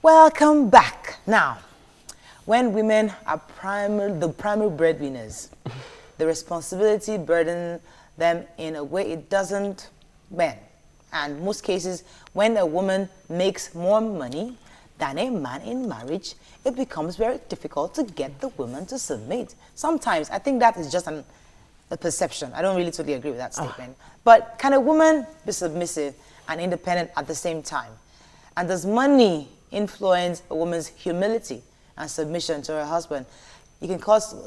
Welcome back. Now, when women are the primary breadwinners, the responsibility burden them in a way it doesn't men. And most cases, when a woman makes more money than a man in marriage, it becomes very difficult to get the woman to submit. Sometimes, I think that is just a perception. I don't really totally agree with that statement. But can a woman be submissive and independent at the same time? And does money influence a woman's humility and submission to her husband? You can call us on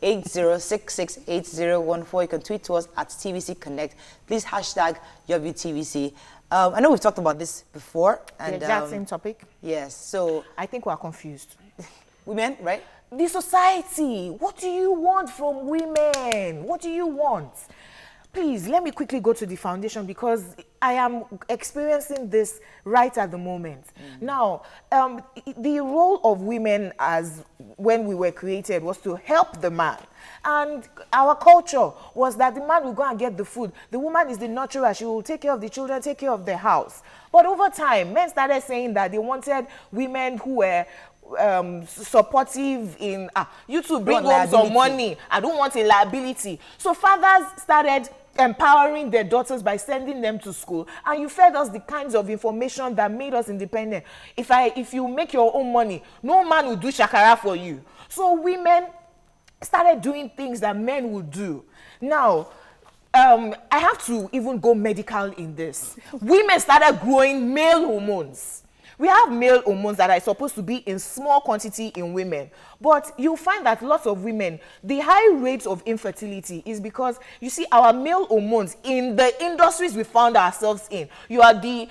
070-8066-8014. You can tweet to us at TVC Connect. Please hashtag YourView TVC. I know we've talked about this before. And, the exact same topic? Yes. So I think we're confused. Women, right? The society. What do you want from women? What do you want? Please, let me quickly go to the foundation because I am experiencing this right at the moment. Now, the role of women as when we were created was to help the man. And our culture was that the man will go and get the food. The woman is the nurturer. She will take care of the children, take care of the house. But over time, men started saying that they wanted women who were supportive in, you two bring home some money. I don't want a liability. So fathers started empowering their daughters by sending them to school, and you fed us the kinds of information that made us independent. If you make your own money, no man will do shakara for you. So women started doing things that men would do. Now, I have to even go medical in this. Women started growing male hormones. We have male hormones that are supposed to be in small quantity in women. But you'll find that lots of women, the high rates of infertility is because, you see, our male hormones in the industries we found ourselves in, the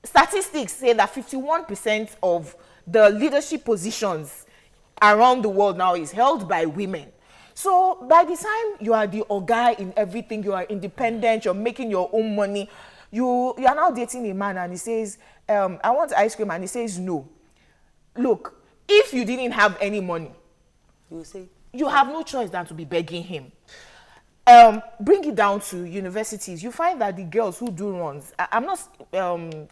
statistics say that 51% of the leadership positions around the world now is held by women. So by the time you are the oga in everything, you are independent, you're making your own money, you are now dating a man and he says, I want ice cream, and he says no. Look, if you didn't have any money, you have no choice than to be begging him. Bring it down to universities. You find that the girls who do runs, I'm not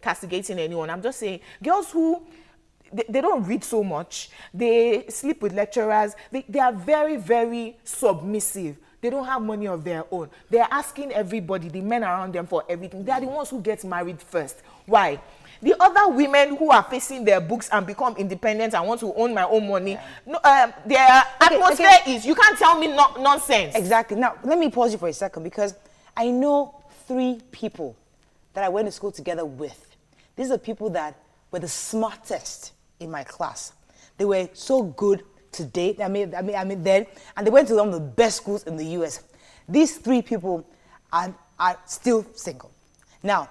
castigating anyone, I'm just saying girls who they don't read so much, they sleep with lecturers, they are very, very submissive. They don't have money of their own. They're asking everybody, the men around them, for everything. They are the ones who get married first. Why? The other women who are facing their books and become independent and want to own my own money, their atmosphere is, you can't tell me nonsense. Exactly. Now, let me pause you for a second because I know 3 people that I went to school together with. These are people that were the smartest in my class. They were so good to date. I mean then, and they went to one of the best schools in the US. These 3 people are still single. Now,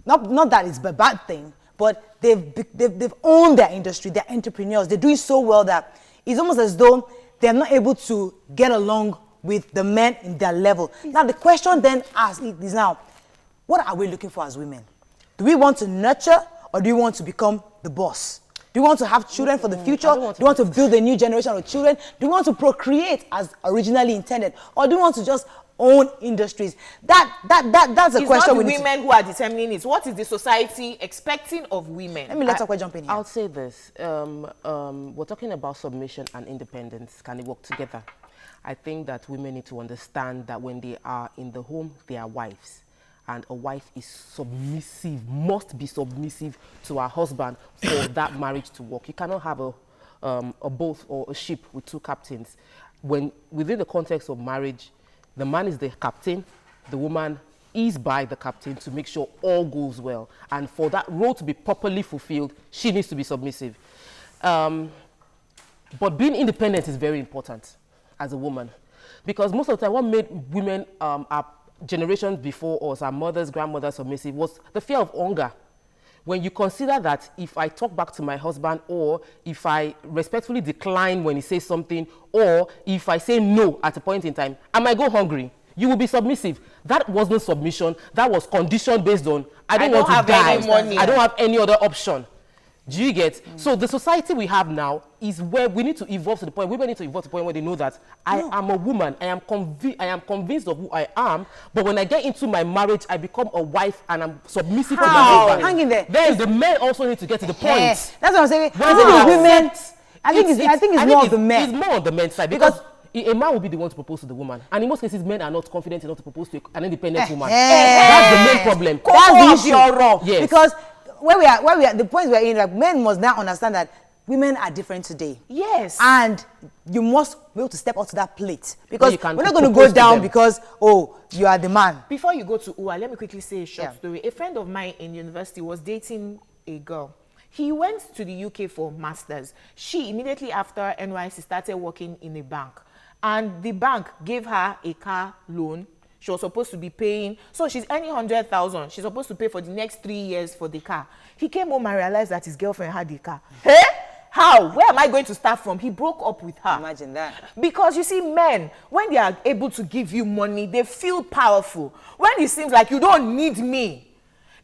not that it's a bad thing, but they've owned their industry. They're entrepreneurs. They're doing so well that it's almost as though they're not able to get along with the men in their level. Now, the question then asked is now, what are we looking for as women? Do we want to nurture or do we want to become the boss? Do we want to have children for the future? Do we want to build a new generation of children? Do we want to procreate as originally intended? Or do we want to just own industries? That's a question we need. It's not women who are determining it. What is the society expecting of women? Let me let Akwa jump in here. I'll say this. We're talking about submission and independence. Can they work together? I think that women need to understand that when they are in the home, they are wives. And a wife is submissive, must be submissive to her husband for that marriage to work. You cannot have a boat or a ship with 2 captains. When within the context of marriage, the man is the captain, the woman is by the captain to make sure all goes well. And for that role to be properly fulfilled, she needs to be submissive. But being independent is very important as a woman. Because most of the time, what made women our generations before us, our mothers, grandmothers submissive, was the fear of hunger. When you consider that if I talk back to my husband, or if I respectfully decline when he says something, or if I say no at a point in time, I might go hungry. You will be submissive. That wasn't submission. That was condition based on, I don't want to die. I don't have any other option. Do you get? So the society we have now is where we need to evolve to the point, women need to evolve to the point where they know that I am a woman, I am convinced of who I am, but when I get into my marriage, I become a wife and I'm submissive to my husband. Hang in there. Then the men also need to get to the point. That's what I'm saying. Wow. I think it's women. I think it's more of the men. It's more on the men's side because a man will be the one to propose to the woman, and in most cases, men are not confident enough to propose to an independent woman. That's the main problem. That's the issue. Yes. Because where we are, the point we're in, like, men must now understand that women are different today. Yes. And you must be able to step up to that plate, because we're not going to propose go down to because, oh, you are the man. Before you go to Ua, let me quickly say a short story. A friend of mine in university was dating a girl. He went to the UK for masters. She immediately after NYC started working in a bank, and the bank gave her a car loan. She was supposed to be paying, so she's earning 100,000. She's supposed to pay for the next 3 years for the car. He came home and realized that his girlfriend had the car. Hey, how? Where am I going to start from? He broke up with her. Imagine that. Because you see, men, when they are able to give you money, they feel powerful. When it seems like you don't need me,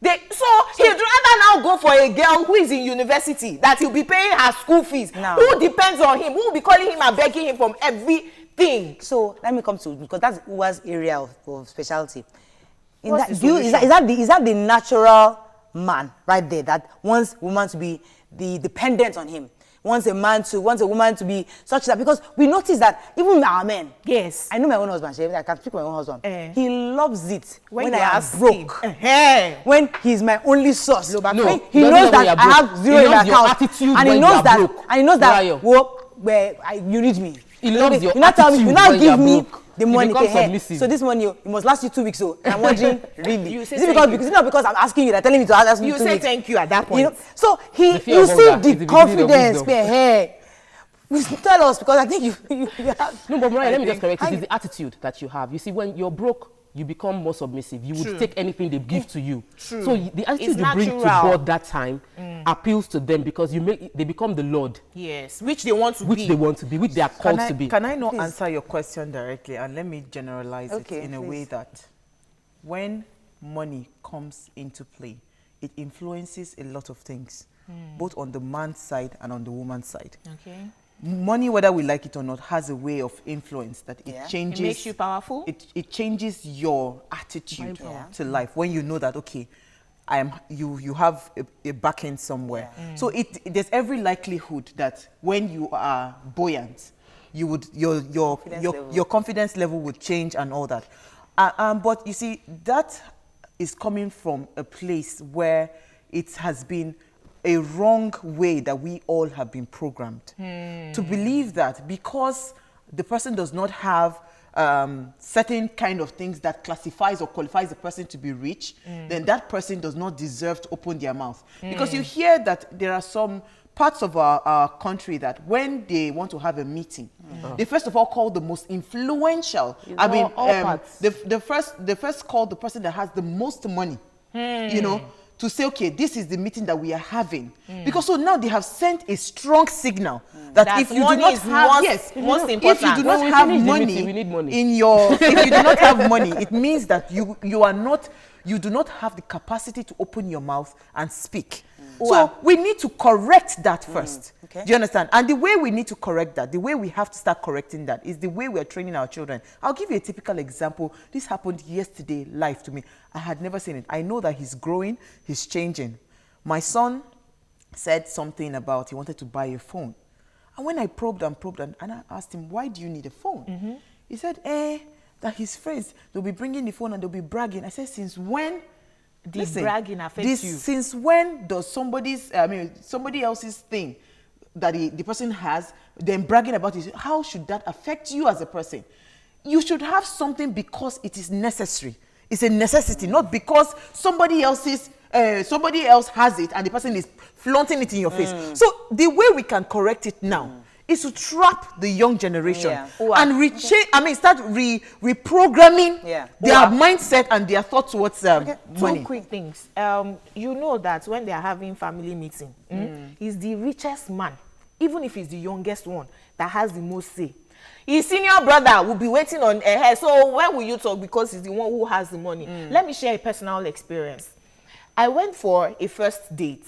so he'd rather now go for a girl who is in university, that he'll be paying her school fees, who depends on him, who will be calling him and begging him from everything. So let me come to, because that's Uwa's area of specialty. What's Is that the natural man right there that wants woman to be dependent on him? Wants a woman to be such that, because we notice that even our men. Yes. I know my own husband, I can speak for my own husband. He loves it when I am broke. When he's my only source. No, he knows that I have zero in my account. And he knows that, you need me. He loves your attitude. You now give me the money. So this money, it must last you 2 weeks. So I'm wondering, really, is it not because I'm asking you, that telling me to ask you? You say thank you at that point. So you see the confidence. Tell us, because I think you have. No, but Mariah, let me just correct you. It's the attitude that you have. You see, when you're broke, you become more submissive. You would take anything they give to you. True. So the attitude you bring to board that time appeals to them, because they become the Lord. Yes, which they want to be. Which they are called to be. Can I not answer your question directly, and let me generalize it in a way that when money comes into play, it influences a lot of things, both on the man's side and on the woman's side. Okay. Money, whether we like it or not, has a way of influence that it changes. It makes you powerful. It changes your attitude to life when you know that, okay, you have a back end somewhere. So there's every likelihood that when you are buoyant, your confidence level would change and all that. But you see, that is coming from a place where it has been a wrong way that we all have been programmed to believe that because the person does not have certain kind of things that classifies or qualifies the person to be rich, then that person does not deserve to open their mouth. Because you hear that there are some parts of our country that when they want to have a meeting, they first of all call the most influential. They first call the person that has the most money, you know, to say, okay, this is the meeting that we are having. Because so now they have sent a strong signal that if you do not have, if you do not have money in your, if you do not have money, it means that you do not have the capacity to open your mouth and speak. So we need to correct that first. Do you understand? And the way we need to correct that, the way we have to start correcting that, is the way we are training our children. I'll give you a typical example. This happened yesterday live to me. I had never seen it. I know that he's growing, he's changing. My son said something about he wanted to buy a phone. And when I probed and I asked him, why do you need a phone? He said, that his friends, they'll be bringing the phone and they'll be bragging. I said, since when? Bragging affects you. Since when does somebody else's thing that the person has, then bragging about it, how should that affect you as a person? You should have something because it is necessary. It's a necessity, not because somebody else has it and the person is flaunting it in your face. So the way we can correct it now is to trap the young generation and start reprogramming their mindset and their thought towards money. Two quick things. You know that when they are having family meeting, he's the richest man, even if he's the youngest one, that has the most say. His senior brother will be waiting on her. So when will you talk? Because he's the one who has the money. Let me share a personal experience. I went for a first date,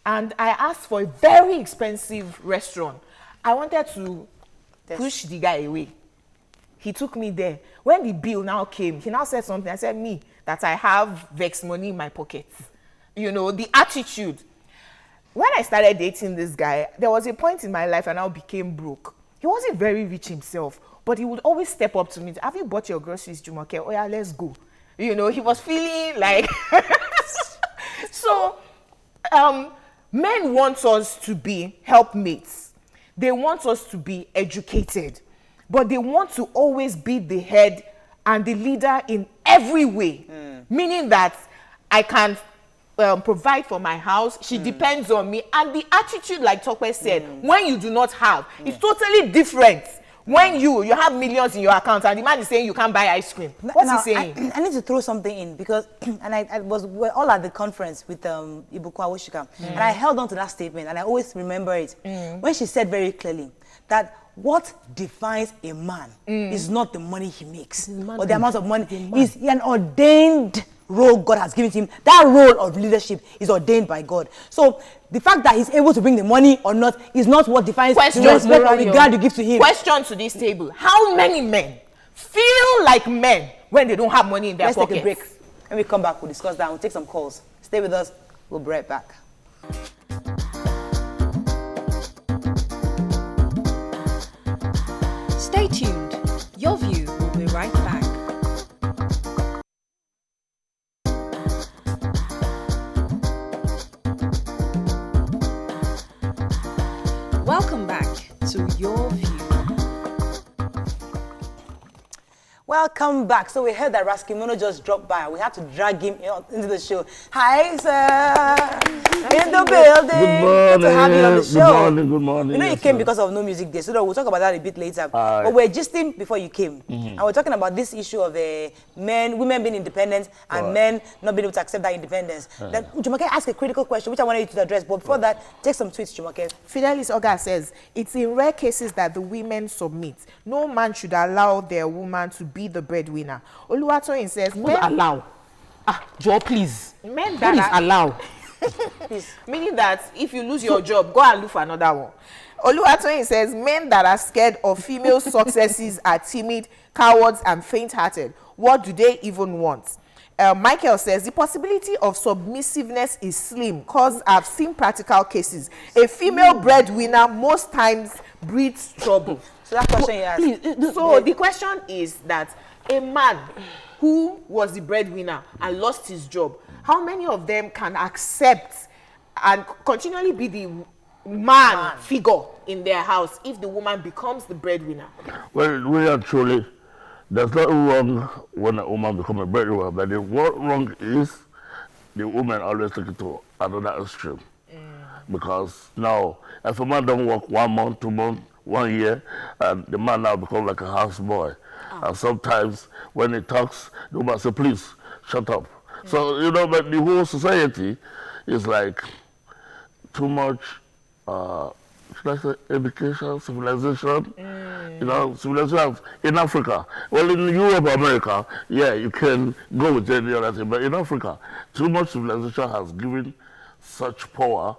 and I asked for a very expensive restaurant. I wanted to push the guy away. He took me there. When the bill now came, he now said something. I said, me, that I have vex money in my pocket. You know, the attitude. When I started dating this guy, there was a point in my life and I became broke. He wasn't very rich himself, but he would always step up to me. Have you bought your groceries, Jumoke? Oh yeah, let's go. You know, he was feeling like... So, men want us to be helpmates. They want us to be educated. But they want to always be the head and the leader in every way. Meaning that I can provide for my house, she depends on me. And the attitude, like Tope said, when you do not have, it's totally different. When you have millions in your account and the man is saying you can't buy ice cream. What's he saying? I need to throw something in because, we're all at the conference with Ibuku Awoshika, and I held on to that statement and I always remember it. When she said very clearly that what defines a man is not the money he makes or the amount of money. He's an ordained role God has given him. That role of leadership is ordained by God. So the fact that he's able to bring the money or not is not what defines the respect or regard you give to him. Question to this table. How many men feel like men when they don't have money in their pockets? Let's take a break. When we come back, we'll discuss that. We'll take some calls. Stay with us. We'll be right back. Stay tuned. Your View will be right back. Welcome back to Your View. Welcome back. So we heard that Raskimono just dropped by. We had to drag him into the show. Hi, sir. In the building. Good morning. Good to have you on the show. Good morning. Good morning. You know you came because of No Music Day, so we'll talk about that a bit later. But we're gisting before you came, and we're talking about this issue of women being independent and men not being able to accept that independence. Then Jumoke asked a critical question, which I wanted you to address. But before that, take some tweets, Jumoke. Fidelis Oga says, it's in rare cases that the women submit. No man should allow their woman to be the breadwinner. Oluwatoyin says, men allow. Joe, please. Men Please allow. Meaning that if you lose your job, go and look for another one. Oluwatoyin says, men that are scared of female successes are timid, cowards, and faint-hearted. What do they even want? Michael says, the possibility of submissiveness is slim because I've seen practical cases. A female breadwinner most times breeds trouble. So that question you asked. So the question is that a man who was the breadwinner and lost his job, how many of them can accept and continually be the man figure in their house if the woman becomes the breadwinner? Well, really and truly, there's nothing wrong when a woman becomes a breadwinner, but what wrong is the woman always take it to another extreme. Because now, if a man don't work 1 month, 2 months, 1 year, and the man now becomes like a houseboy. And sometimes when he talks, the woman says, please, shut up. So, you know, but the whole society is like too much, should I say, education, civilization. You know, civilization in Africa. Well, in Europe, America, yeah, you can go with any other thing. But in Africa, too much civilization has given such power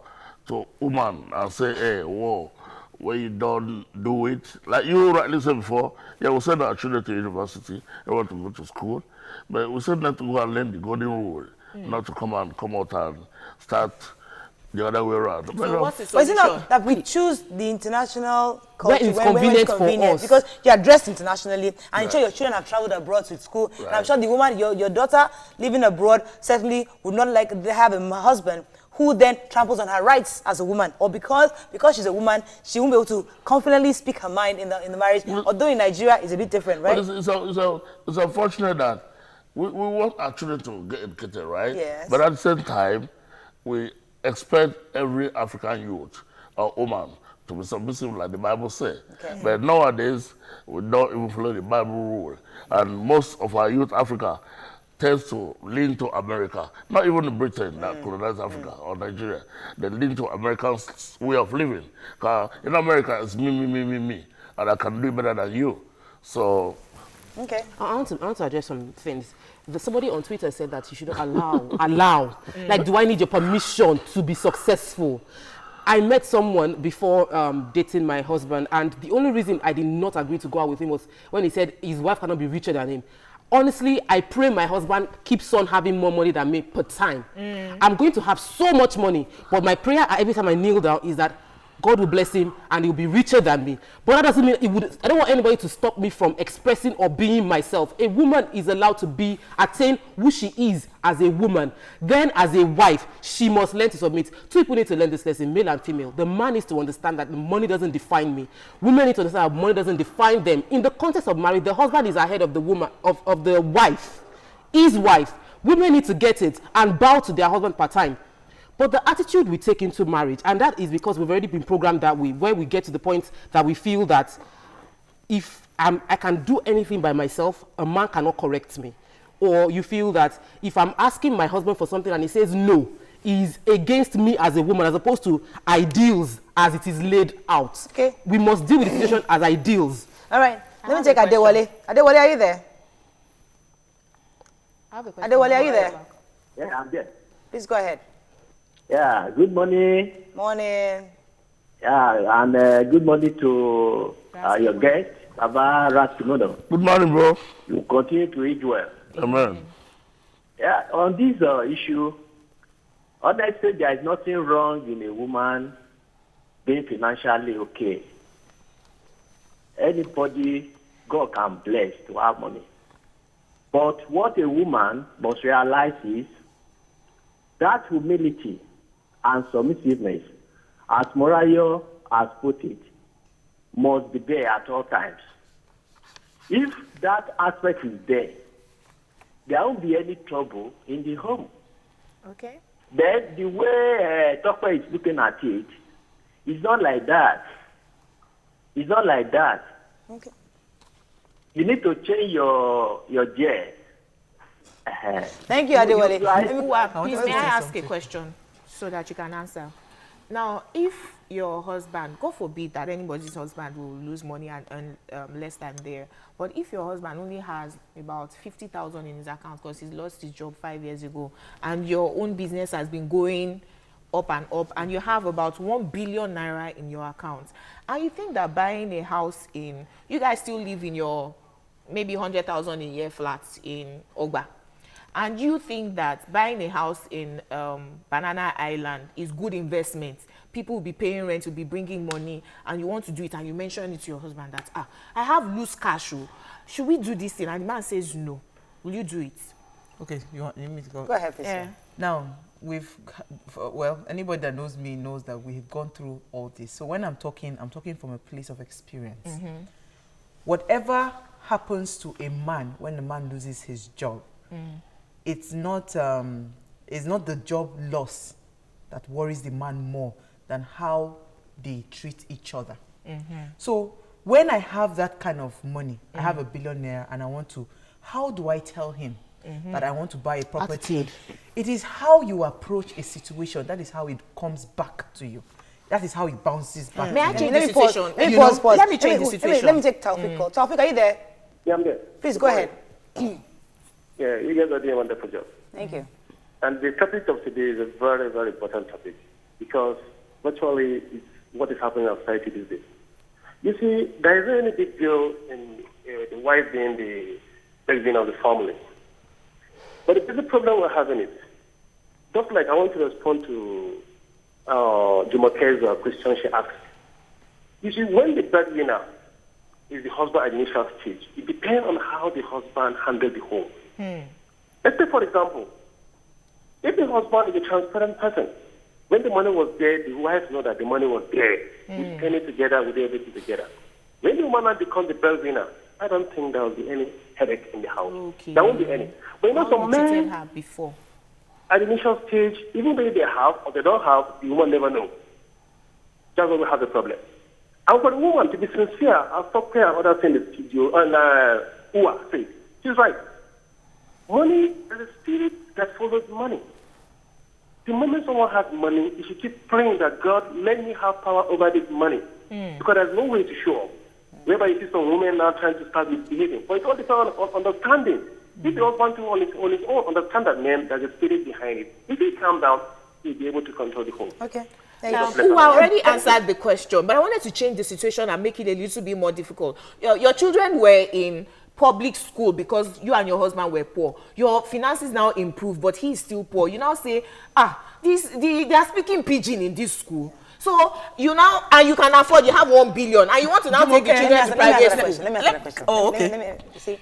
to woman and say, hey, whoa, when you don't do it, like you rightly said before, yeah, we send our children to university, they want to go to school, but we send them to go and learn the golden rule, not to come out and start the other way around. So what's the But is it solution? not that we choose the international culture Where it's convenient for us? Because you are dressed internationally, and I'm sure your children have traveled abroad to school, and I'm sure the woman, your daughter living abroad, certainly would not like to have a husband who then tramples on her rights as a woman, or because she's a woman, she won't be able to confidently speak her mind in the marriage. Although in Nigeria, it's a bit different, right? It's unfortunate that we want our children to get educated, right? Yes. But at the same time, we expect every African youth or woman to be submissive like the Bible says. Okay. But nowadays, we don't even follow the Bible rule. And most of our youth Africa tends to lean to America, not even Britain that colonized Africa or Nigeria. They lean to American way of living. Because in America, it's me, and I can do better than you. So Okay. I want to address some things. Somebody on Twitter said that you shouldn't allow. Like, do I need your permission to be successful? I met someone before dating my husband, and the only reason I did not agree to go out with him was when he said his wife cannot be richer than him. Honestly, I pray my husband keeps on having more money than me per time. I'm going to have so much money, but my prayer every time I kneel down is that God will bless him and he'll be richer than me. But that doesn't mean I don't want anybody to stop me from expressing or being myself. A woman is allowed to attain who she is as a woman. Then as a wife, she must learn to submit. Two people need to learn this lesson, male and female. The man needs to understand that the money doesn't define me. Women need to understand that money doesn't define them. In the context of marriage, the husband is ahead of the woman, of the wife, his wife. Women need to get it and bow to their husband part time. But the attitude we take into marriage, and that is because we've already been programmed that way, where we get to the point that we feel that if I can do anything by myself, a man cannot correct me. Or you feel that if I'm asking my husband for something and he says no, he's against me as a woman, as opposed to ideals as it is laid out. Okay. We must deal with the situation as ideals. All right. Let me take Adewale. Adewale, are you there? Adewale, are you there? Yeah, I'm there. Please go ahead. Yeah, good morning. Morning. Yeah, and good morning to your guest, Baba Raskimono. Good morning, bro. You continue to age well. Amen. Yeah, on this issue, honestly, there is nothing wrong in a woman being financially okay. Anybody, God can bless to have money. But what a woman must realize is that humility and submissiveness, as Morayo has put it, must be there at all times. If that aspect is there won't be any trouble in the home. Okay. Then the way Tokwe is looking at it, it's not like that. It's not like that. Okay. You need to change your jet. Thank you, Adewale. Please, may I ask a question so that you can answer? Now, if your husband, God forbid that anybody's husband will lose money and earn less than there, but if your husband only has about 50,000 in his account because he lost his job 5 years ago, and your own business has been going up and up, and you have about 1 billion naira in your account, and you think that buying a house you guys still live in your maybe 100,000 a year flats in Ogba, and you think that buying a house in Banana Island is good investment, people will be paying rent, will be bringing money, and you want to do it, and you mention it to your husband that, I have loose cash, should we do this thing? And the man says no. Will you do it? Okay, you want me to go? Go ahead, please. Yeah. Now, anybody that knows me knows that we've gone through all this. So when I'm talking from a place of experience. Mm-hmm. Whatever happens to a man when a man loses his job, it's not the job loss that worries the man more than how they treat each other. So when I have that kind of money, I have a billionaire and I want to, how do I tell him that I want to buy a property? Attitude. It is how you approach a situation. That is how it comes back to you. That is how it bounces back. May I to you. change the situation? Let me pause. Let me change the situation. Let me take Taufik call. Taufik, are you there? Yeah, I'm there. Please go ahead. Yeah, you guys are doing a wonderful job. Thank you. And the topic of today is a very, very important topic because virtually it's what is happening in our society these days. You see, there isn't any big deal in the wife being the breadwinner of the family. But the biggest problem we're having is, just like I want to respond to Jumoke's question she asked. You see, when the breadwinner is the husband at the initial stage, it depends on how the husband handles the home. Let's say, for example, if the husband is a transparent person, when the money was there, the wife knows that the money was there. We spend it together, we do everything together. When the woman becomes the breadwinner, I don't think there will be any headache in the house. Okay. There won't be any. But you know, some men her before. at the initial stage, even though they have or they don't have, the woman never knows. That's why we have the problem. And for the woman to be sincere, I'll stop here and other things in the studio, and Uwa said, she's right. Money is a spirit that follows money. The moment someone has money, you should keep praying that God, let me have power over this money. Because there's no way to show up. whereby you see some women now trying to start misbehaving. But it all depends on understanding. If the husband on his own understand that, man, there's a spirit behind it. If he calm down, he'll be able to control the home. Okay. Now, who already answered the question, but I wanted to change the situation and make it a little bit more difficult. Your children were in public school because you and your husband were poor. Your finances now improve, but he is still poor. You now say, they are speaking pidgin in this school. So you now, and you can afford, you have 1 billion, and you want to now take the children to private school. Let me answer that question. Oh, okay. Let me see.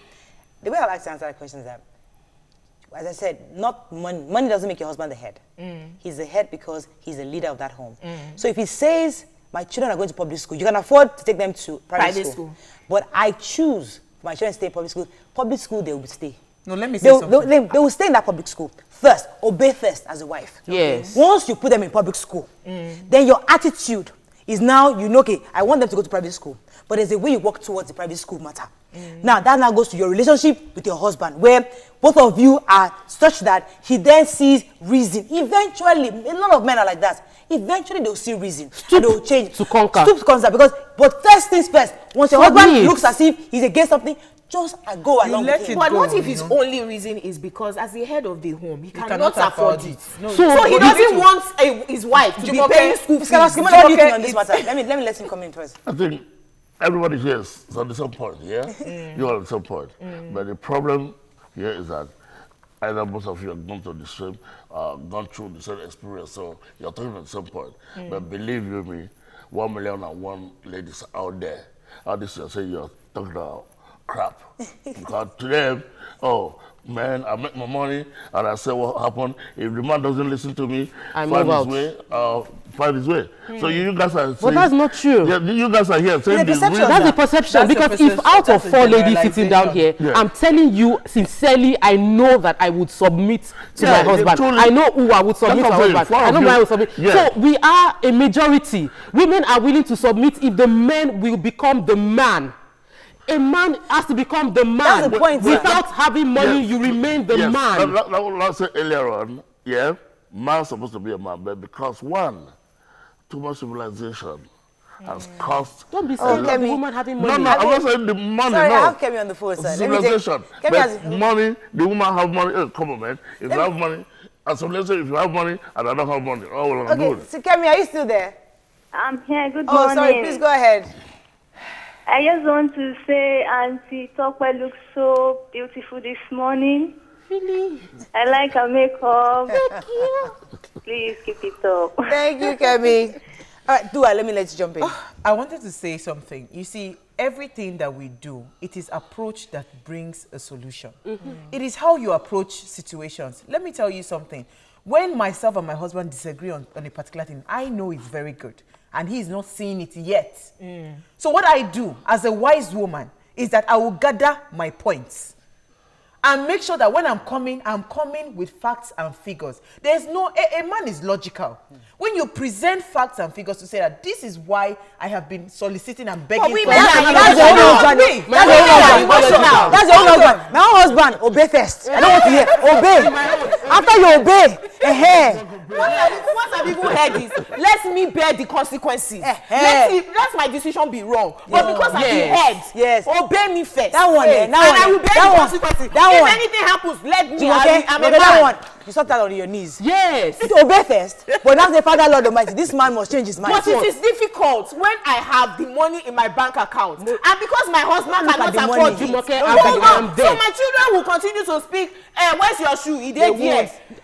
The way I like to answer that question is that, as I said, not money. Money doesn't make your husband the head. He's the head because he's the leader of that home. So if he says, my children are going to public school, you can afford to take them to private school. But I choose for my children to stay in public school, they will stay. No, let me say something. They will stay in that public school. First, obey first as a wife. Yes. Once you put them in public school, then your attitude is now, okay, I want them to go to private school. But there's a way you walk towards the private school matter. Now, that now goes to your relationship with your husband, where both of you are such that he then sees reason. Eventually, a lot of men are like that. Eventually, they'll see reason. And they'll change. To conquer. Stoop to conquer. But first things first, once your husband looks as if he's against something, just go along with him. But what if his only reason is because as the head of the home, he cannot afford it? No, so he doesn't want his wife to be paying school fees. On this matter. Let me let him come in first. I think everybody here is on the same point, yeah? You are on the same point. But the problem here is that either both of you have gone through the same experience, so you're talking on the same point. But believe you me, 1,000,001 ladies out there, all this you're saying you're talking about crap. Because to them, man, I make my money and I say what happened. If the man doesn't listen to me, find his way. So you guys are saying... But that's not true. Yeah, you guys are here saying that's the perception. Because if out of 4 ladies sitting down here, I'm telling you sincerely, I know that I would submit to my husband. I know who I would submit to my husband. I know who I would submit. So we are a majority. Women are willing to submit if the man will become the man. A man has to become the man. That's the point. Without having money, you remain the man. Like I said earlier on, man's supposed to be a man, but because too much civilization has cost. Don't be saying the woman having money. No, I'm not saying the money. Sorry, I have Kemi on the phone, sir. Civilization. But money, the woman have money. Come on, man. If you have money, as let's say if you have money and I don't have money, okay, so Kemi, are you still there? I'm here. Good morning. Oh, sorry. Please go ahead. I just want to say Auntie Tokwe looks so beautiful this morning. Really? I like her makeup. Thank you. Please keep it up. Thank you, Kemi. All right, Dua, let me let you jump in. I wanted to say something. You see, everything that we do, it is approach that brings a solution. It is how you approach situations. Let me tell you something. When myself and my husband disagree on a particular thing, I know it's very good. And he is not seeing it yet. So what I do as a wise woman is that I will gather my points and make sure that when I'm coming with facts and figures. There's no, a man is logical. When you present facts and figures to say that this is why I have been soliciting and begging for that's your own husband. That's your own husband. My own husband, obey first. I don't want to hear. Obey. After you obey, Once I've even heard this, let me bear the consequences. Let my decision be wrong. But because I'm the head, obey me first. That one, and I will bear the consequences. If anything happens, let me. I'm a man. That one, you start that on your knees. Yes. Obey first. But now the Father Lord Almighty, this man must change his mind. But it is difficult when I have the money in my bank account, and because my husband cannot afford it. So my children will continue to speak. Where's your shoe?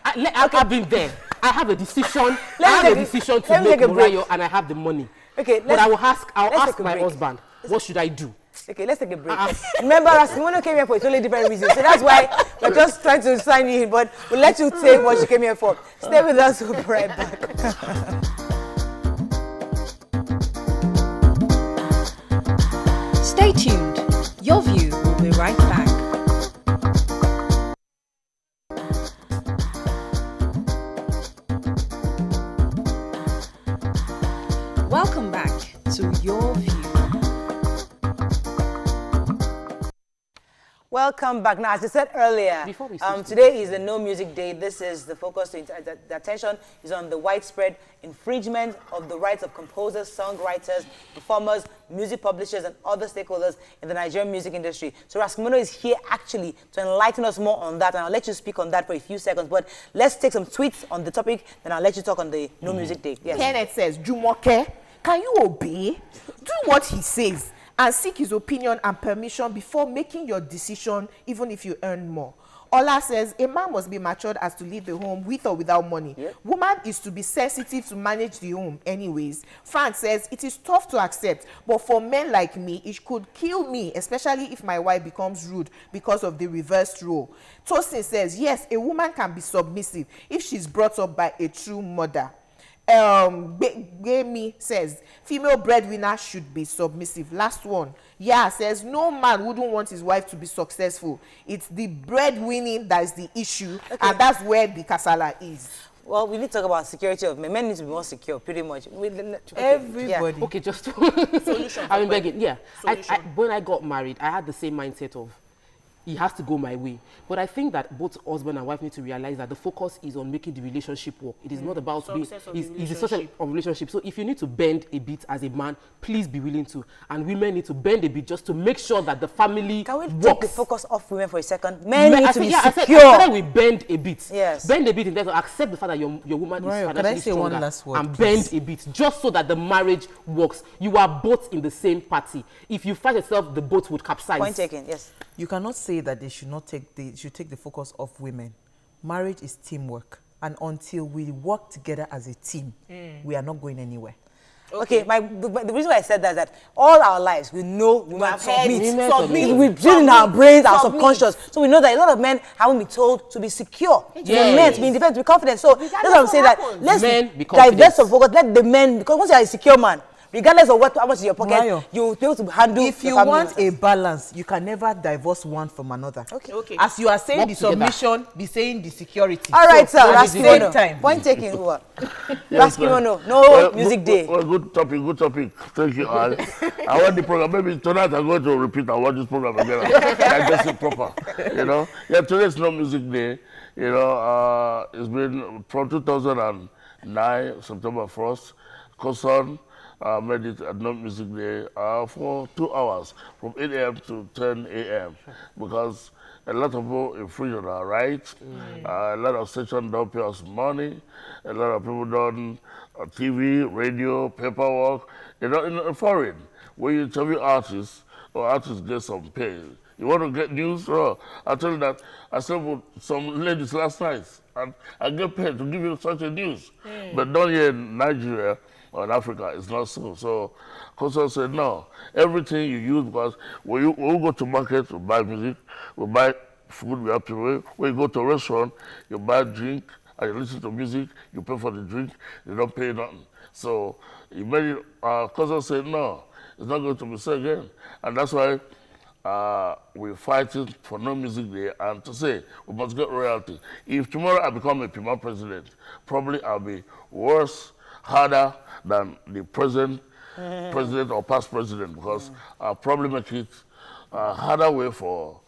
I've been there. I have a decision. I have a decision to make Morayo, and I have the money. Okay, but I'll ask my husband, what should I do? Okay, let's take a break. Remember, Simona came here for a totally different reason, so that's why we're just trying to sign you in, but we'll let you say what you came here for. Stay with us, we'll be right back. Stay tuned. Your View will be right back. Welcome back to Your View. Welcome back. Now, as I said earlier, today is the No Music Day. This is the focus, the attention is on the widespread infringement of the rights of composers, songwriters, performers, music publishers, and other stakeholders in the Nigerian music industry. So Raskimono is here actually to enlighten us more on that, and I'll let you speak on that for a few seconds. But let's take some tweets on the topic, then I'll let you talk on the No Music Day. Yes. Kenneth says, Jumoke, can you obey? Do what he says and seek his opinion and permission before making your decision, even if you earn more. Ola says, a man must be matured as to leave the home with or without money. Yep. Woman is to be sensitive to manage the home anyways. Frank says, it is tough to accept, but for men like me, it could kill me, especially if my wife becomes rude because of the reversed role. Tosin says, yes, a woman can be submissive if she's brought up by a true mother. Gemi says, female breadwinner should be submissive. Last one. Yeah, says, no man wouldn't want his wife to be successful. It's the breadwinning that is the issue, and that's where the kasala is. Well, we need to talk about security of men. Men need to be more secure, pretty much. Everybody. Yeah. Okay, just Solution. I mean, begging. Yeah. When I got married, I had the same mindset of, it has to go my way. But I think that both husband and wife need to realize that the focus is on making the relationship work. It is not about it's the success of relationship. So if you need to bend a bit as a man, please be willing to. And women need to bend a bit just to make sure that the family Can we works. take the focus off women for a second? Men need to be secure. I said we bend a bit. Yes. Bend a bit in terms of accept the fact that your woman is financially stronger. One last word, and please? bend a bit just so that the marriage works. You are both in the same party. If you fight yourself, the boat would capsize. Point taken, yes. You cannot say that they should not take the focus off women. Marriage is teamwork, and until we work together as a team, we are not going anywhere. Okay, the reason why I said that is that all our lives we know women submit. We build in our brains, our subconscious. So we know that a lot of men haven't been told to be secure, to be men, to be independent, to be confident. So that's what I'm saying, that let's divert some focus, let the men, because once you're a secure man, regardless of how much in your pocket, you'll be able to handle. If you want a balance, you can never divorce one from another. Okay. As you are saying the submission, be saying the security. All right, sir. Raskimono. Point taking over. Raskimono, no music day. Well, good topic. Thank you, Al. I want the program. Maybe tonight I'm going to repeat and watch this program again. I just it proper. You know? Yeah, today's no music day. You know, it's been from 2009, September 1st. Kosan made it at No Music Day for 2 hours, from 8 a.m. to 10 a.m. because a lot of people infringe on our rights. A lot of stations don't pay us money. A lot of people don't TV, radio, paperwork. You know, in foreign, when you interview artists, or artists get some pay. You want to get news? I tell you that I slept with some ladies last night, and I get paid to give you such a news. But down here in Nigeria, or in Africa, it's not so. So, Kosa said, no, everything you use, because when we go to market, we buy music, we buy food, we have to wait. When you go to a restaurant, you buy a drink, and you listen to music, you pay for the drink, you don't pay nothing. So, he made it, Kosa said, no, it's not going to be so again. And that's why we're fighting for No Music Day, and to say we must get royalty. If tomorrow I become a Pima president, probably I'll be worse, harder than the present president or past president, because I'll probably make it a harder way for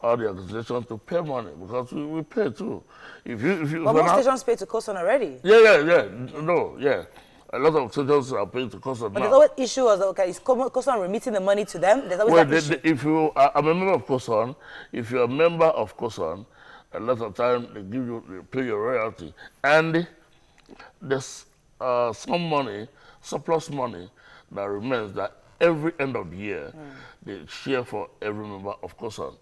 all the organizations to pay money, because we pay too. But most stations pay to Kosan already. Yeah. A lot of stations are paying to Kosan now. But there's always issue of, okay, is Kosan remitting the money to them? There's always that issue. I'm a member of Kosan. If you're a member of Kosan, a lot of time they pay your royalty. And there's some money, surplus money, that remains that every end of the year they share for every member of Kosan.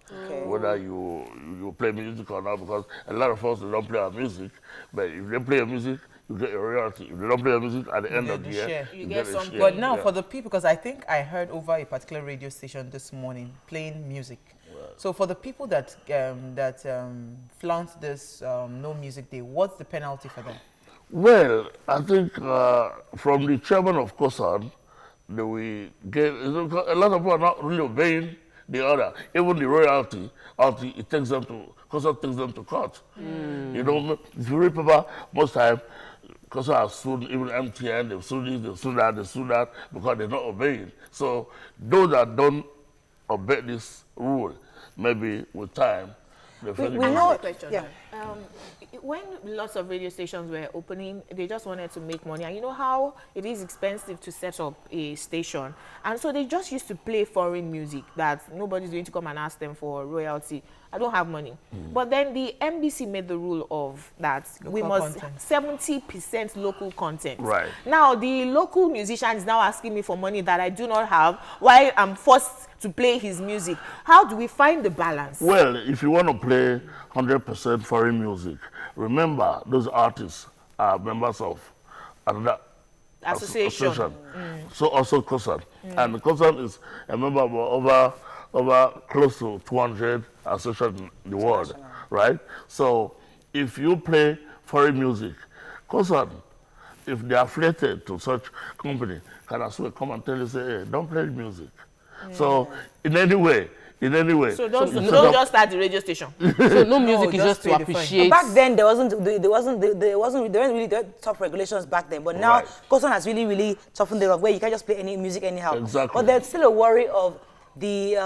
Whether you play music or not, because a lot of us they don't play our music, but if they play your music, you get a royalty. If they don't play your music at the end of the year, you get a share. But now for the people, because I think I heard over a particular radio station this morning playing music. So for the people that flaunt this No Music Day, what's the penalty for them? Well, I think from the chairman of Kosan, we get a lot of people are not really obeying the order. Even the royalty, it takes them to Kosan takes them to court. You know, if you read paper, most time Kosan has sued even MTN, they've sued this, they've sued that because they're not obeying. So those that don't obey this rule, maybe with time, they We finish know, music. yeah. When lots of radio stations were opening, they just wanted to make money. And you know how it is expensive to set up a station. And so they just used to play foreign music that nobody's going to come and ask them for royalty. I don't have money. But then the NBC made the rule of that we must 70% local content. Right. Now, the local musician is now asking me for money that I do not have while I'm forced to play his music. How do we find the balance? Well, if you want to play 100% foreign music, remember those artists are members of another Association. So also COSAN. And COSAN is a member of over close to 200 associations in the world, right? So if you play foreign music, COSAN, if they are affiliated to such company, can as well come and tell you, say, hey, don't play music. So in any way, so don't just start the radio station. So no music is just to appreciate. But back then there weren't really tough regulations back then. But now COSAN has really toughened it up where you can't just play any music anyhow. Exactly. But there's still a worry of the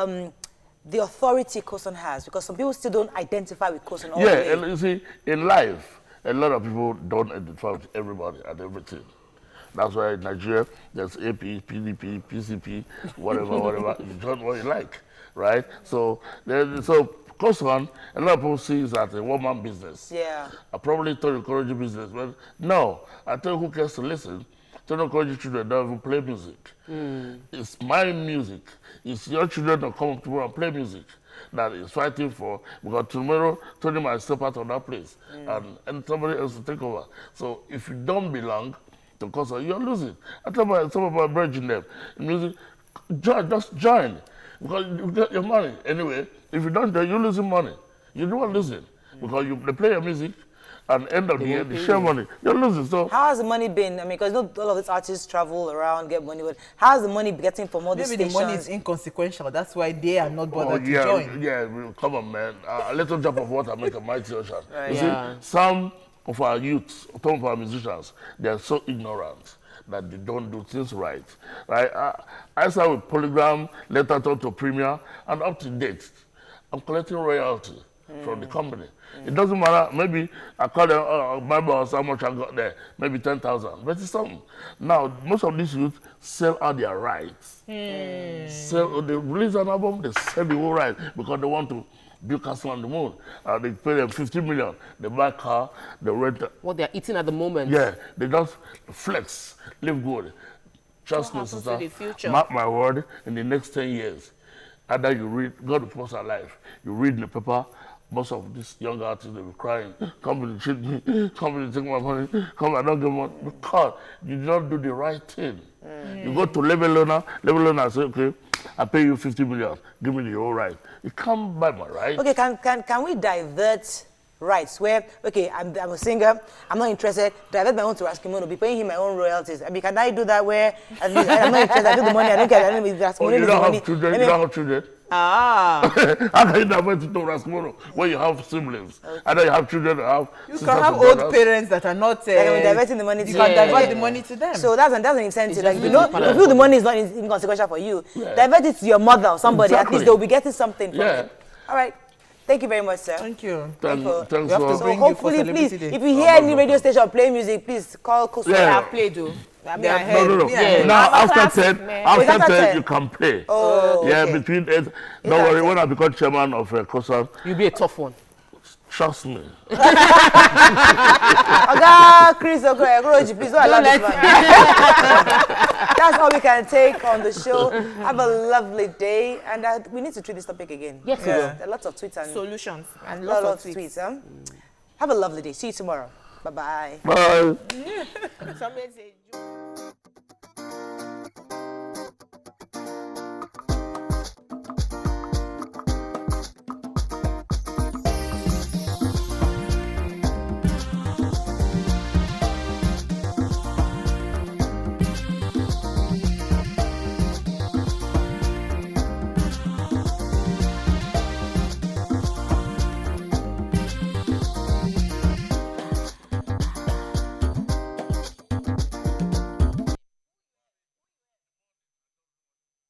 authority COSAN has, because some people still don't identify with COSAN all the way. And you see, in life, a lot of people don't identify with everybody and everything. That's why in Nigeria, there's AP, PDP, PCP, whatever. You don't what you like, right? So COSAN, a lot of people see it as a one-man business. Yeah. I probably told you encourage business, but no, I tell you who cares to listen. Don't encourage children, don't even play music. It's my music. It's your children that come up tomorrow and play music that is fighting for, because tomorrow Tony might step out of that place and somebody else will take over. So if you don't belong to COSAN, you're losing. I tell some of my brethren them, music, just join, because you get your money. Anyway, if you don't join, you're losing money. You don't losing, because they play your music, and end of the year, they share money. You're losing. So how has the money been? I mean, because not all of these artists travel around, get money. But how's the money getting from all these stations? Maybe the money is inconsequential. That's why they are not bothered to join. Yeah, come on, man. A little drop of water make a mighty ocean. Right. You see, some of our youths, some of our musicians, they are so ignorant that they don't do things right. I started with Polygram, later on to Premier, and up to date, I'm collecting royalty from the company. It doesn't matter, maybe I call them, my boss, how much I got there, maybe 10,000, but it's something. Now, most of these youth sell out their rights. They release an album, they sell the whole right because they want to build castle on the moon. They pay them 50 million, they buy a car, they rent. What they're eating at the moment. Yeah, they just flex, live good. Trust me, sister, mark my word, in the next 10 years, either you read, God will post our life, you read in the paper, most of these young artists, they be crying, company cheat me, company take my money, company I don't get money, because you did not do the right thing. You go to level owner say, okay, I pay you 50 million, give me the whole right. You can't buy my right. Okay, can we divert rights where, okay, I'm a singer, I'm not interested, divert my own to Raskimono, be paying him my own royalties. I mean, can I do that where I'm not interested, I do the money, I don't care, I don't need Raskimono. You don't have children, you don't have children. Ah. How can you divert it to Raskimono when you have siblings? Okay. Either you have children or have you can have old parents that are not diverting the money to you can divert the money to them. So that's an incentive. Like, you know, if the money is not inconsequential for you, divert it to your mother or somebody. Exactly. At least they'll be getting something from it. All right. Thank you very much, sir. Thank you. Thanks for so hopefully, please, if you hear any radio station play music, please call COSAN. Yeah. I'll play, though. No. Yeah. Now, after 10, you can play. Oh, yeah, okay. between 8. Don't worry, when I become chairman of COSAN, you'll be a tough one. Trust me. Chris, okay, please don't allow this man. That's all we can take on the show. Have a lovely day, and we need to treat this topic again. Yes, there are lots of tweets and solutions and lots of tweets. Have a lovely day. See you tomorrow. Bye-bye. Bye.